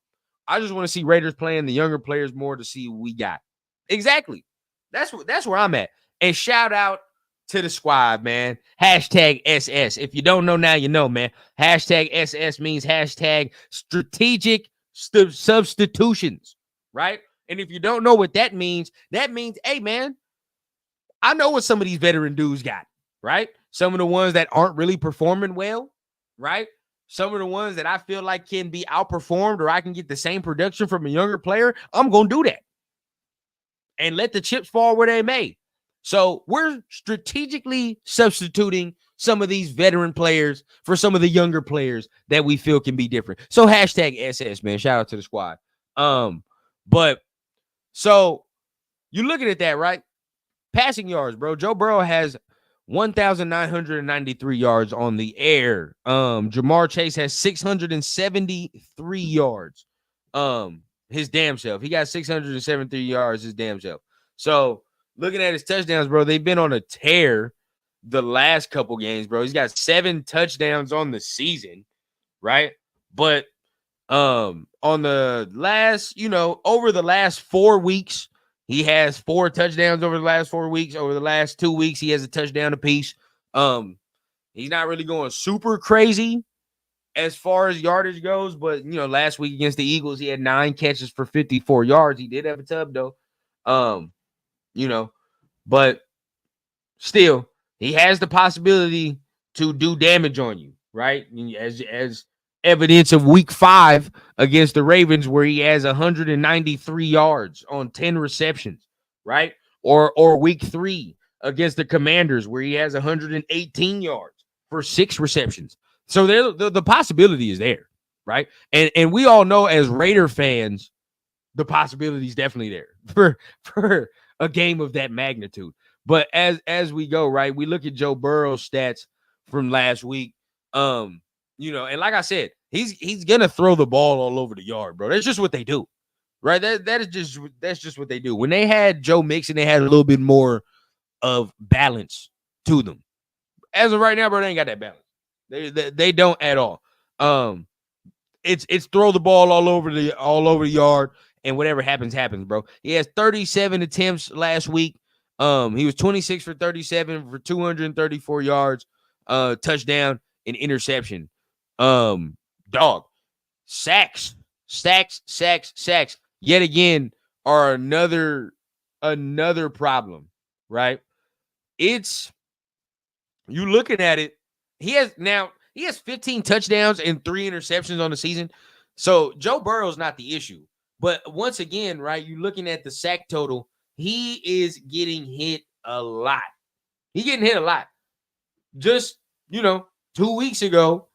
I just want to see Raiders playing the younger players more to see what we got. Exactly. That's where I'm at. And shout out to the squad, man. Hashtag SS. If you don't know now, you know, man. Hashtag SS means hashtag strategic substitutions, right? And if you don't know what that means, hey, man, I know what some of these veteran dudes got, right? Some of the ones that aren't really performing well, right? Some of the ones that I feel like can be outperformed or I can get the same production from a younger player, I'm going to do that. And let the chips fall where they may. So we're strategically substituting some of these veteran players for some of the younger players that we feel can be different. So hashtag SS, man. Shout out to the squad. But so you're looking at that, right? Passing yards, bro. Joe Burrow has 1,993 yards on the air. Jamar Chase has 673 yards. His damn self. He got 673 yards, his damn self. So looking at his touchdowns, bro, they've been on a tear the last couple games, bro. He's got 7 touchdowns on the season, right? But on the last, over the last 4 weeks, he has 4 touchdowns over the last 4 weeks. Over the last 2 weeks, he has a touchdown apiece. He's not really going super crazy as far as yardage goes, but last week against the Eagles, he had 9 catches for 54 yards. He did have a tub though. But still, he has the possibility to do damage on you, right? As evidence of week 5 against the Ravens, where he has 193 yards on 10 receptions, right? Or week 3 against the Commanders, where he has 118 yards for 6 receptions. So the possibility is there, right? And we all know as Raider fans, the possibility is definitely there for a game of that magnitude. But as we go, right, we look at Joe Burrow's stats from last week. And like I said, he's gonna throw the ball all over the yard, bro. That's just what they do, right? That's just what they do. When they had Joe Mixon, they had a little bit more of balance to them. As of right now, bro, they ain't got that balance. They don't at all. It's throw the ball all over the yard, and whatever happens, bro. He has 37 attempts last week. He was 26 for 37 for 234 yards, touchdown and interception. Dog, sacks. Yet again are another problem, right? It's you looking at it. He has 15 touchdowns and 3 interceptions on the season. So Joe Burrow's not the issue. But once again, right, you're looking at the sack total. He is getting hit a lot. Just, 2 weeks ago,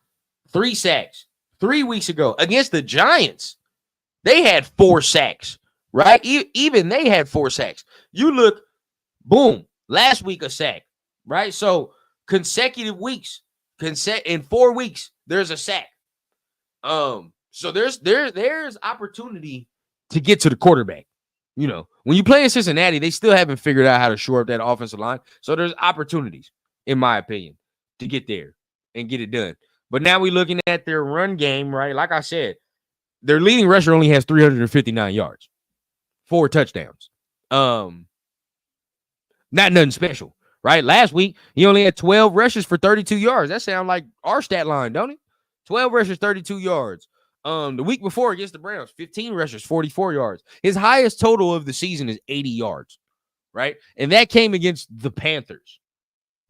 3 sacks. 3 weeks ago against the Giants, they had 4 sacks, right? Even they had 4 sacks. You look, boom, last week a sack, right? So consecutive weeks, in 4 weeks, there's a sack. So there's opportunity to get to the quarterback. When you play in Cincinnati, they still haven't figured out how to shore up that offensive line. So there's opportunities, in my opinion, to get there and get it done. But now we're looking at their run game, right? Like I said, their leading rusher only has 359 yards, 4 touchdowns. Not nothing special, right? Last week, he only had 12 rushes for 32 yards. That sounds like our stat line, don't it? 12 rushes, 32 yards. The week before against the Browns, 15 rushes, 44 yards. His highest total of the season is 80 yards, right? And that came against the Panthers.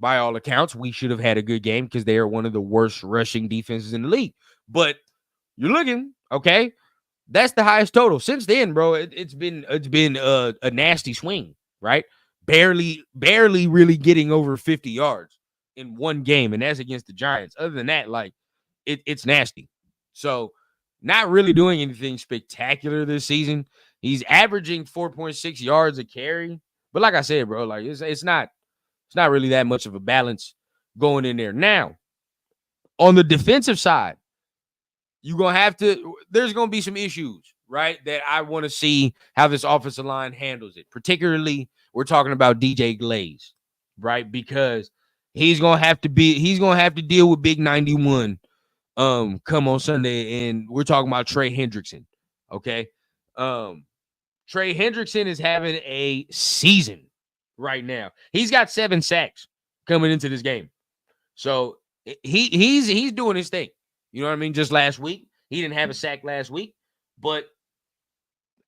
By all accounts, we should have had a good game because they are one of the worst rushing defenses in the league. But you're looking, okay, that's the highest total. Since then, bro, it's been a nasty swing, right? Barely really getting over 50 yards in one game, and that's against the Giants. Other than that, like, it's nasty. So not really doing anything spectacular this season. He's averaging 4.6 yards a carry. But like I said, bro, like it's not really that much of a balance going in there. Now, on the defensive side, there's going to be some issues, right? That I want to see how this offensive line handles it. Particularly, we're talking about DJ Glaze, right? Because he's going to have to deal with Big 91 come on Sunday, and we're talking about Trey Hendrickson. Okay. Trey Hendrickson is having a season right now. He's got 7 sacks coming into this game. So he's doing his thing. You know what I mean? Just last week, he didn't have a sack last week, but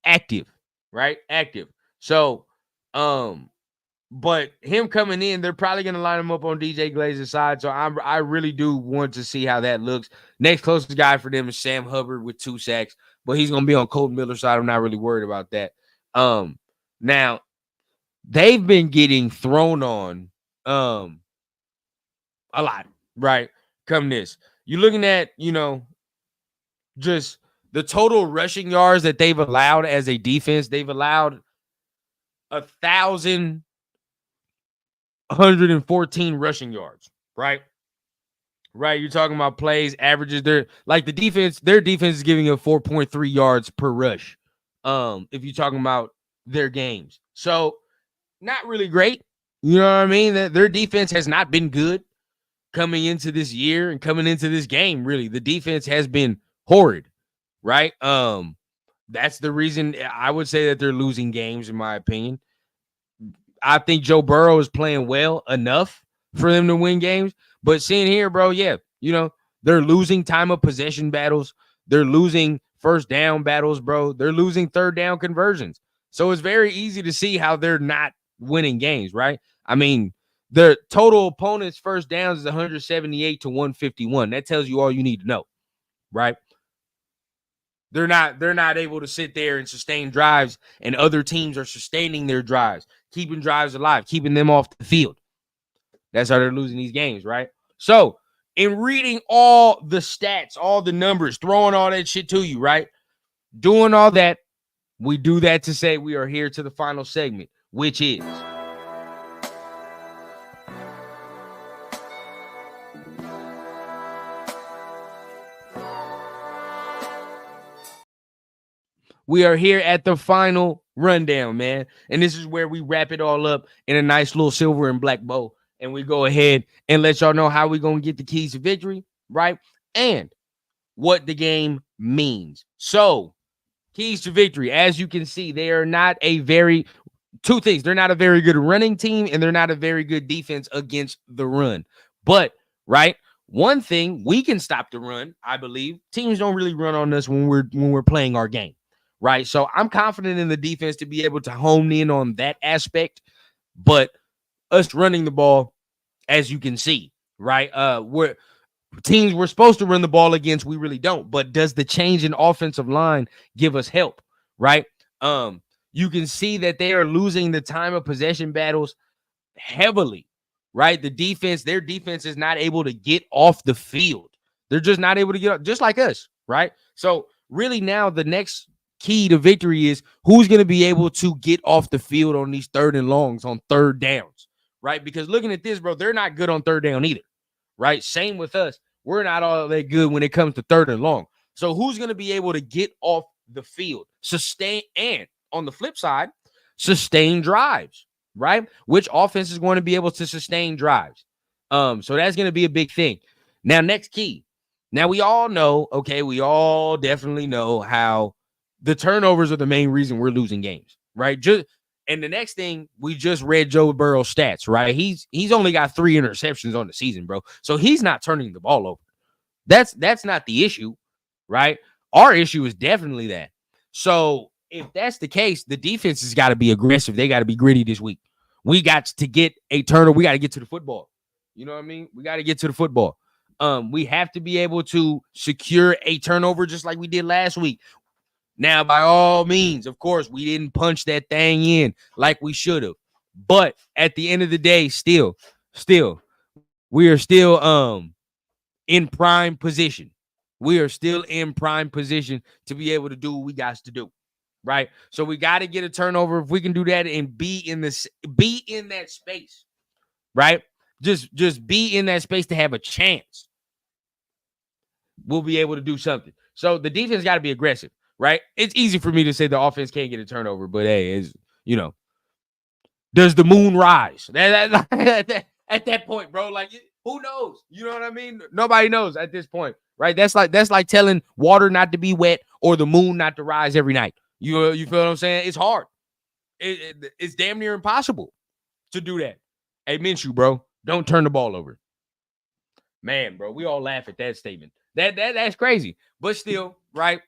active, right? Active. So, but him coming in, they're probably going to line him up on DJ Glaze's side. So I really do want to see how that looks. Next closest guy for them is Sam Hubbard with 2 sacks, but he's going to be on Colton Miller's side. I'm not really worried about that. Now they've been getting thrown on a lot, right? Come this. You're looking at, just the total rushing yards that they've allowed as a defense. They've allowed 1,114 rushing yards, right? Right. You're talking about plays, averages. Their defense is giving up 4.3 yards per rush. If you're talking about their games. So not really great. You know what I mean? Their defense has not been good coming into this year and coming into this game. Really, the defense has been horrid, right? That's the reason I would say that they're losing games, in my opinion. I think Joe Burrow is playing well enough for them to win games. But seeing here, bro, yeah, they're losing time of possession battles. They're losing first down battles, bro. They're losing third down conversions. So it's very easy to see how they're not winning games, right? I mean, the total opponent's first downs is 178 to 151. That tells you all you need to know, right? They're not able to sit there and sustain drives, and other teams are sustaining their drives, keeping drives alive, keeping them off the field. That's how they're losing these games, right? So, in reading all the stats, all the numbers, throwing all that shit to you, right? Doing all that, we do that to say we are here to the final segment, which is we are here at the final rundown, man. And this is where we wrap it all up in a nice little silver and black bow. And we go ahead and let y'all know how we're going to get the keys to victory, right? And what the game means. So, keys to victory. As you can see, they are not a very two things. They're not a very good running team, and they're not a very good defense against the run. But, right, one thing, we can stop the run, I believe. Teams don't really run on us when we're playing our game, right? So I'm confident in the defense to be able to hone in on that aspect. But us running the ball, as you can see, right, we're supposed to run the ball against, we really don't. But does the change in offensive line give us help, right? You can see that they are losing the time of possession battles heavily, right? Their defense is not able to get off the field. They're just not able to get up, just like us, right? So really now the next key to victory is who's going to be able to get off the field on these third and longs, on third downs, right? Because looking at this, bro, they're not good on third down either, right? Same with us. We're not all that good when it comes to third and long. So who's going to be able to get off the field, sustain, and on the flip side, sustain drives, right? Which offense is going to be able to sustain drives? So that's going to be a big thing. Now, next key. Now, we all know, okay, we all definitely know how the turnovers are the main reason we're losing games, right? And the next thing, we just read Joe Burrow's stats, right? He's only got 3 interceptions on the season, bro. So he's not turning the ball over. That's not the issue, right? Our issue is definitely that. So if that's the case, the defense has got to be aggressive. They got to be gritty this week. We got to get a turnover. We got to get to the football. You know what I mean? We got to get to the football. We have to be able to secure a turnover just like we did last week. Now, by all means, of course, we didn't punch that thing in like we should have. But at the end of the day, still, we are still in prime position. We are still in prime position to be able to do what we got to do, right? So we got to get a turnover. If we can do that and be in that space, right? Just be in that space to have a chance. We'll be able to do something. So the defense got to be aggressive. Right? It's easy for me to say the offense can't get a turnover, but hey, does the moon rise? At that point, bro, like who knows? You know what I mean? Nobody knows at this point, right? That's like telling water not to be wet or the moon not to rise every night. You feel what I'm saying? It's hard. It's damn near impossible to do that. Hey, Minshew, bro, don't turn the ball over. Man, bro, we all laugh at that statement. That's crazy, but still, right?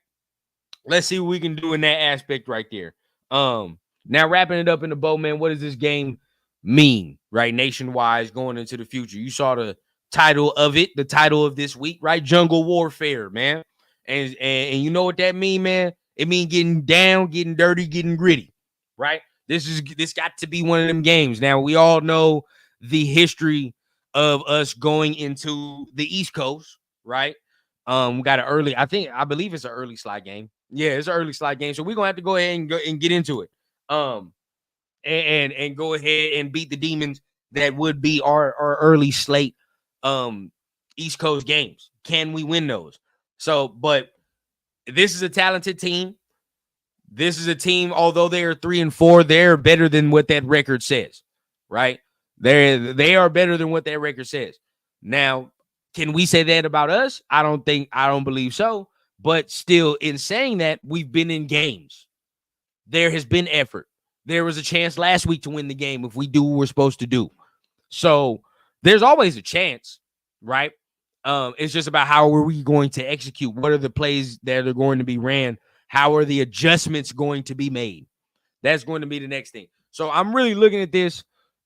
Let's see what we can do in that aspect right there. Now wrapping it up in the bow, man, what does this game mean, right? Nationwide going into the future. You saw the title of it, the title of this week, right? Jungle Warfare, man. And you know what that mean, man? It mean getting down, getting dirty, getting gritty, right? This got to be one of them games. Now we all know the history of us going into the East Coast, right? We got I believe it's an early slot game. Yeah, it's an early slot game. So we're gonna have to go ahead and get into it. And go ahead and beat the demons that would be our early slate East Coast games. Can we win those? So, but this is a talented team. This is a team, although they are 3-4, they're better than what that record says, right? They are better than what that record says. Now, can we say that about us? I don't believe so. But still, in saying that, we've been in games. There has been effort. There was a chance last week to win the game if we do what we're supposed to do. So there's always a chance, right? It's just about how are we going to execute? What are the plays that are going to be ran? How are the adjustments going to be made? That's going to be the next thing. So I'm really looking at this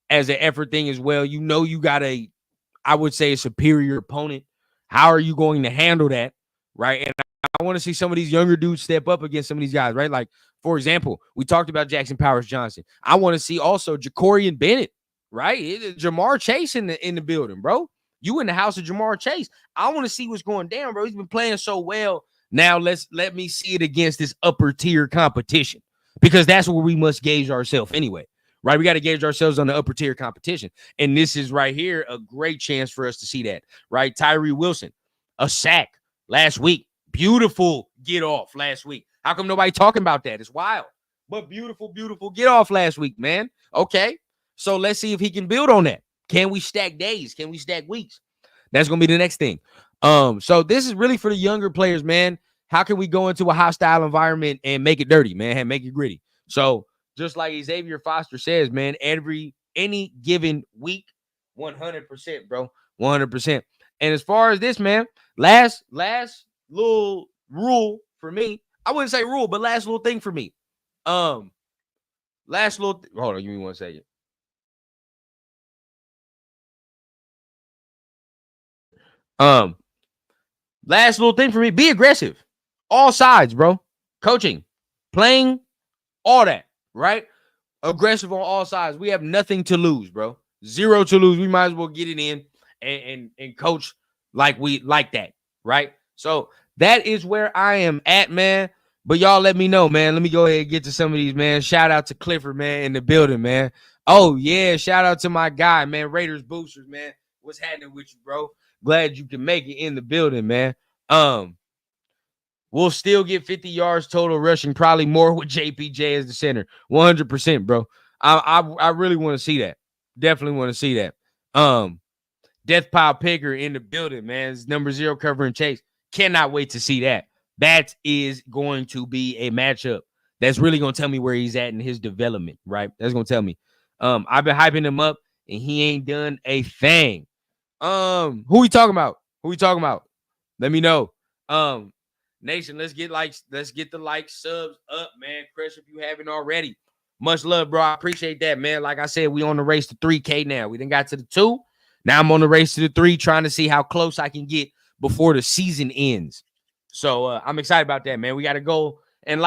as an effort thing as well. You know, you got I would say, a superior opponent. How are you going to handle that, right? And I want to see some of these younger dudes step up against some of these guys, right? Like, for example, we talked about Jackson Powers Johnson. I want to see also Jacorian Bennett, right? Jamar Chase in the building, bro. You in the house of Jamar Chase. I want to see what's going down, bro. He's been playing so well. Now let me see it against this upper tier competition, because that's where we must gauge ourselves anyway, right? We got to gauge ourselves on the upper tier competition. And this is right here a great chance for us to see that, right? Tyree Wilson, a sack last week. Beautiful get off last week. How come nobody talking about that? It's wild. But beautiful get off last week, man. Okay. So let's see if he can build on that. Can we stack days? Can we stack weeks? That's going to be the next thing. So this is really for the younger players, man. How can we go into a hostile environment and make it dirty, man, and make it gritty? So just like Xavier Foster says, man, any given week, 100%, bro, 100%. And as far as this, man, last little rule for me, I wouldn't say rule, but last little thing for me. Hold on, give me 1 second. Last little thing for me, be aggressive. All sides, bro. Coaching, playing, all that, right? Aggressive on all sides. We have nothing to lose, bro. Zero to lose. We might as well get it in and coach like we like that, right? So that is where I am at, man. But y'all let me know, man. Let me go ahead and get to some of these, man. Shout out to Clifford, man, in the building, man. Oh, yeah. Shout out to my guy, man. Raiders Boosters, man. What's happening with you, bro? Glad you can make it in the building, man. We'll still get 50 yards total rushing, probably more with JPJ as the center. 100%, bro. I really want to see that. Definitely want to see that. Death Pile Picker in the building, man. It's number 0 covering Chase. Cannot wait to see that. That is going to be a matchup that's really going to tell me where he's at in his development, right? That's going to tell me. I've been hyping him up, and he ain't done a thing. Who we talking about? Let me know. Nation, let's get the likes, subs up, man. Crush if you haven't already. Much love, bro. I appreciate that, man. Like I said, we on the race to 3K now. We done got to the 2. Now I'm on the race to the 3, trying to see how close I can get before the season ends. So I'm excited about that, man. We got to go. And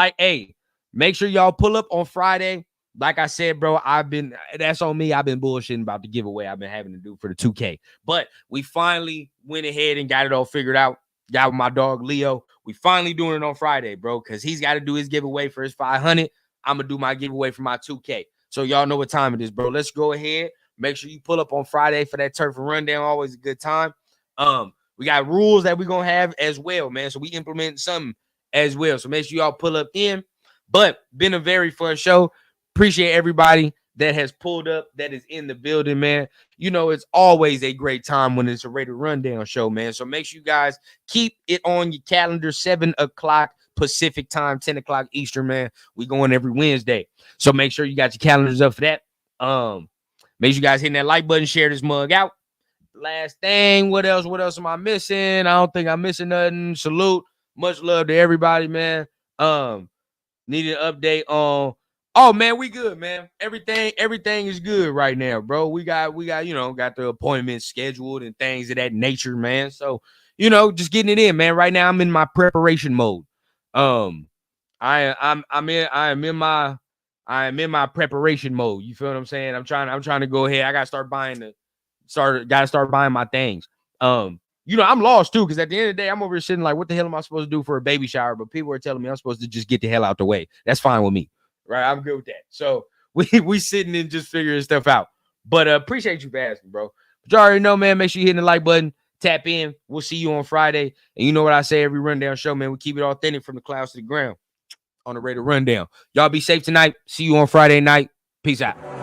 make sure y'all pull up on Friday. Like I said, bro, that's on me. I've been bullshitting about the giveaway I've been having to do for the 2K. But we finally went ahead and got it all figured out. Got with my dog Leo. We finally doing it on Friday, bro, because he's got to do his giveaway for his 500. I'm going to do my giveaway for my 2K. So y'all know what time it is, bro. Let's go ahead. Make sure you pull up on Friday for that turf and rundown. Always a good time. We got rules that we're going to have as well, man. So we implement something as well. So make sure y'all pull up in. But been a very fun show. Appreciate everybody that has pulled up, that is in the building, man. You know, it's always a great time when it's a Raider Rundown show, man. So make sure you guys keep it on your calendar, 7 o'clock Pacific time, 10 o'clock Eastern, man. We going every Wednesday. So make sure you got your calendars up for that. Make sure you guys hitting that like button, share this mug out. Last thing, what else am I missing? I don't think I'm missing nothing. Salute. Much love to everybody, man. Need an update on. Oh man, we good, man. Everything is good right now, bro. We got got the appointments scheduled and things of that nature, man. So, just getting it in, man. Right now I'm in my preparation mode. I am in my preparation mode. You feel what I'm saying? I'm trying to go ahead. I gotta start buying my things. I'm lost too, because at the end of the day, I'm over here sitting like, what the hell am I supposed to do for a baby shower? But people are telling me I'm supposed to just get the hell out the way. That's fine with me. Right, I'm good with that. So we sitting and just figuring stuff out. But appreciate you for asking, bro. But you already know, man. Make sure you hit the like button, tap in. We'll see you on Friday. And you know what I say every rundown show, man. We keep it authentic from the clouds to the ground on the Raider Rundown. Y'all be safe tonight. See you on Friday night. Peace out.